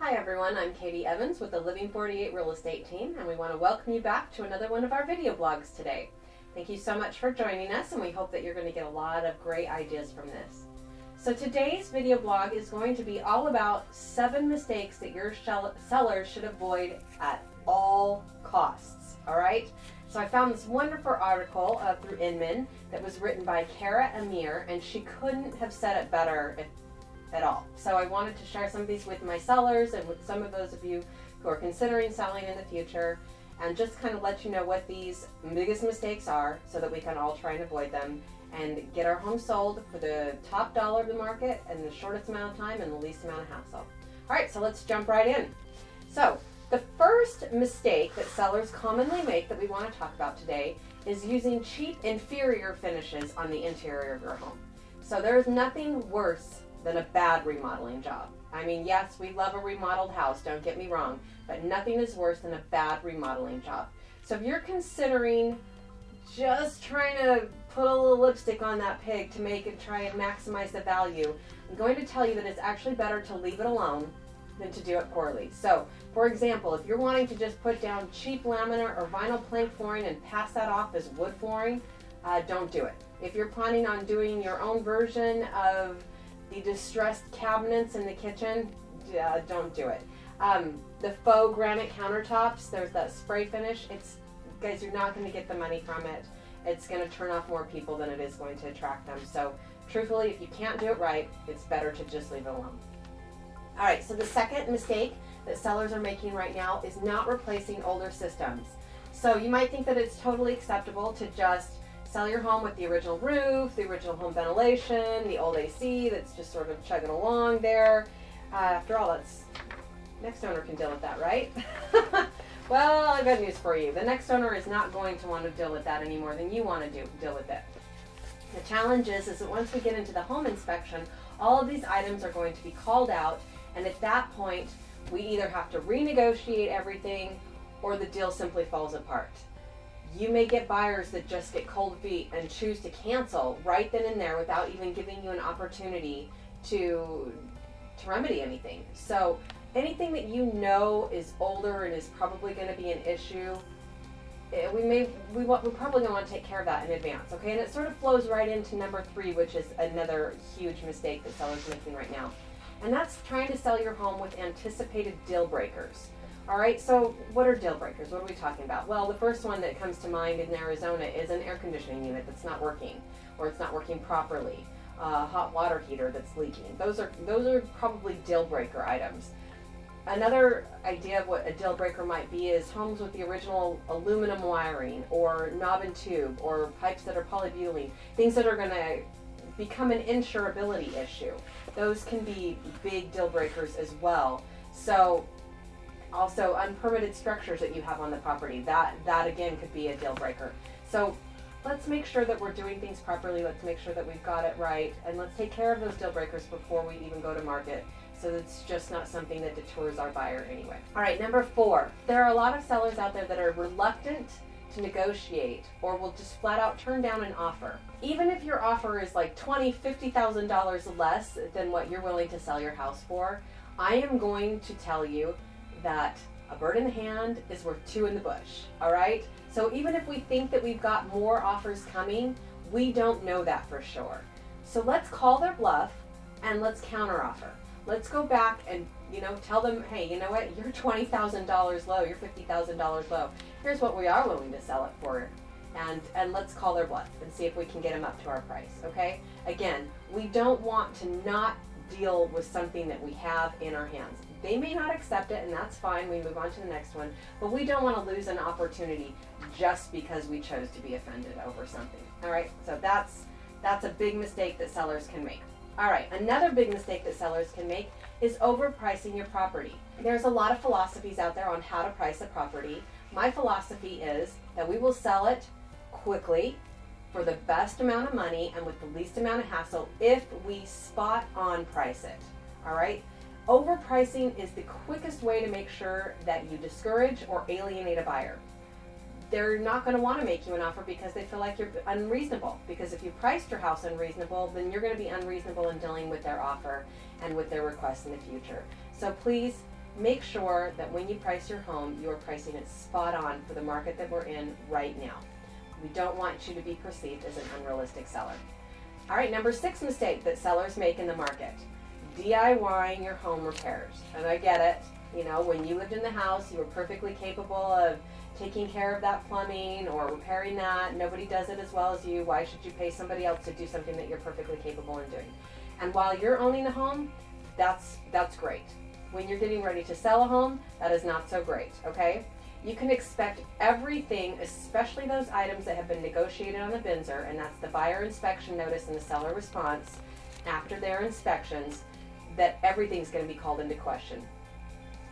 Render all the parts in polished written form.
Hi everyone, I'm Katie Evans with the Living 48 Real Estate Team, and we want to welcome you back to another one of our video blogs today. Thank you so much for joining us, and we hope that you're going to get a lot of great ideas from this. So today's video blog is going to be all about 7 mistakes that your sellers should avoid at all costs. Alright? So I found this wonderful article through Inman that was written by Kara Amir, and she couldn't have said it better at all. So I wanted to share some of these with my sellers and with some of those of you who are considering selling in the future, and just kind of let you know what these biggest mistakes are so that we can all try and avoid them and get our home sold for the top dollar of the market in the shortest amount of time and the least amount of hassle. Alright, so let's jump right in. So the first mistake that sellers commonly make that we want to talk about today is using cheap inferior finishes on the interior of your home. So there's nothing worse than a bad remodeling job. I mean, yes, we love a remodeled house, don't get me wrong, but nothing is worse than a bad remodeling job. So if you're considering just trying to put a little lipstick on that pig to make it try and maximize the value, I'm going to tell you that it's actually better to leave it alone than to do it poorly. So, for example, if you're wanting to just put down cheap laminate or vinyl plank flooring and pass that off as wood flooring, don't do it. If you're planning on doing your own version of the distressed cabinets in the kitchen, don't do it. The faux granite countertops, there's that spray finish. Guys, you're not going to get the money from it. It's going to turn off more people than it is going to attract them. So truthfully, if you can't do it right, it's better to just leave it alone. All right, so the second mistake that sellers are making right now is not replacing older systems. So you might think that it's totally acceptable to just sell your home with the original roof, the original home ventilation, the old AC that's just sort of chugging along there. After all, next owner can deal with that, right? Well, I've got news for you. The next owner is not going to want to deal with that any more than you want to deal with it. The challenge is that once we get into the home inspection, all of these items are going to be called out, and at that point, we either have to renegotiate everything or the deal simply falls apart. You may get buyers that just get cold feet and choose to cancel right then and there without even giving you an opportunity to remedy anything. So anything that you know is older and is probably going to be an issue, we're probably going to want to take care of that in advance, okay? And it sort of flows right into number 3, which is another huge mistake that sellers are making right now. And that's trying to sell your home with anticipated deal breakers. All right, so what are deal breakers? What are we talking about? Well, the first one that comes to mind in Arizona is an air conditioning unit that's not working, or it's not working properly, a hot water heater that's leaking. Those are probably deal breaker items. Another idea of what a deal breaker might be is homes with the original aluminum wiring, or knob and tube, or pipes that are polybutylene, things that are going to become an insurability issue. Those can be big deal breakers as well. So also unpermitted structures that you have on the property, that again could be a deal breaker. So let's make sure that we're doing things properly, let's make sure that we've got it right, and let's take care of those deal breakers before we even go to market, so it's just not something that deters our buyer anyway. All right, number 4, there are a lot of sellers out there that are reluctant to negotiate or will just flat out turn down an offer. Even if your offer is like $20,000, $50,000 less than what you're willing to sell your house for, I am going to tell you that a bird in the hand is worth 2 in the bush, all right? So even if we think that we've got more offers coming, we don't know that for sure. So let's call their bluff and let's counteroffer. Let's go back and, tell them, hey, you know what? You're $20,000 low, you're $50,000 low. Here's what we are willing to sell it for. And let's call their bluff and see if we can get them up to our price, okay? Again, we don't want to not deal with something that we have in our hands. They may not accept it, and that's fine. We move on to the next one. But we don't want to lose an opportunity just because we chose to be offended over something. All right, so that's a big mistake that sellers can make. All right, another big mistake that sellers can make is overpricing your property. There's a lot of philosophies out there on how to price a property. My philosophy is that we will sell it quickly for the best amount of money and with the least amount of hassle if we spot on price it. All right? Overpricing is the quickest way to make sure that you discourage or alienate a buyer. They're not going to want to make you an offer because they feel like you're unreasonable. Because if you priced your house unreasonable, then you're going to be unreasonable in dealing with their offer and with their requests in the future. So please make sure that when you price your home, you are pricing it spot on for the market that we're in right now. We don't want you to be perceived as an unrealistic seller. All right, number 6 mistake that sellers make in the market: DIYing your home repairs. And I get it. You know, when you lived in the house, you were perfectly capable of taking care of that plumbing or repairing that. Nobody does it as well as you. Why should you pay somebody else to do something that you're perfectly capable in doing? And while you're owning a home, that's great. When you're getting ready to sell a home, that is not so great, okay? You can expect everything, especially those items that have been negotiated on the BINSR, and that's the buyer inspection notice and the seller response after their inspections, that everything's going to be called into question.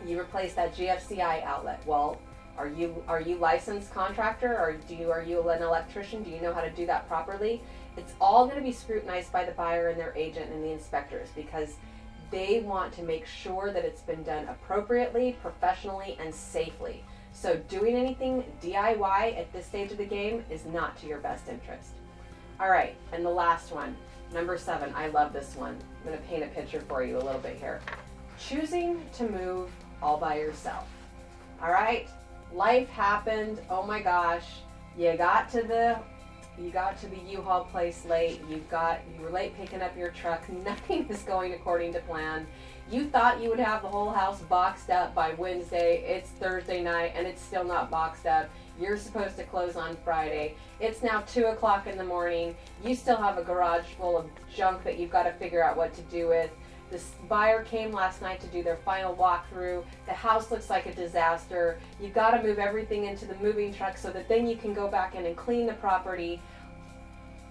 You replace that GFCI outlet. Well, are you licensed contractor, or are you an electrician? Do you know how to do that properly? It's all going to be scrutinized by the buyer and their agent and the inspectors, because they want to make sure that it's been done appropriately, professionally, and safely. So doing anything DIY at this stage of the game is not to your best interest. All right, and the last one, number 7. I love this one. I'm going to paint a picture for you a little bit here. Choosing to move all by yourself. All right, life happened. Oh my gosh, you got to the U-Haul place late. You were late picking up your truck. Nothing is going according to plan. You thought you would have the whole house boxed up by Wednesday. It's Thursday night and it's still not boxed up. You're supposed to close on Friday. It's now 2 o'clock in the morning. You still have a garage full of junk that you've got to figure out what to do with. This buyer came last night to do their final walkthrough. The house looks like a disaster. You've got to move everything into the moving truck so that then you can go back in and clean the property.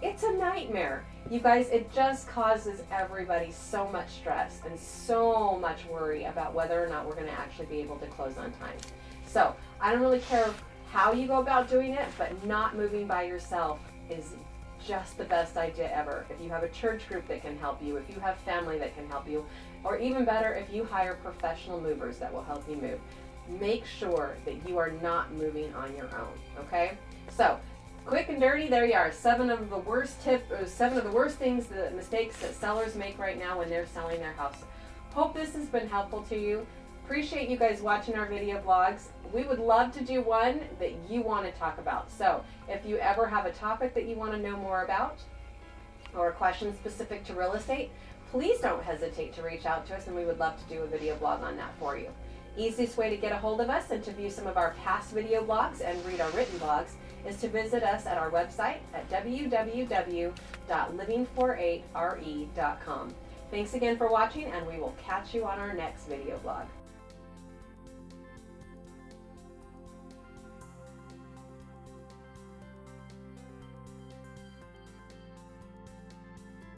It's a nightmare. You guys, it just causes everybody so much stress and so much worry about whether or not we're going to actually be able to close on time. So I don't really care how you go about doing it, but not moving by yourself is just the best idea ever. If you have a church group that can help you, if you have family that can help you, or even better, if you hire professional movers that will help you move, make sure that you are not moving on your own, okay? So, quick and dirty, there you are. 7 of the worst things, the mistakes that sellers make right now when they're selling their house. Hope this has been helpful to you. Appreciate you guys watching our video blogs. We would love to do one that you want to talk about. So if you ever have a topic that you want to know more about, or a question specific to real estate, please don't hesitate to reach out to us, and we would love to do a video blog on that for you. Easiest way to get a hold of us and to view some of our past video blogs and read our written blogs is to visit us at our website at www.living48re.com. Thanks again for watching, and we will catch you on our next video blog.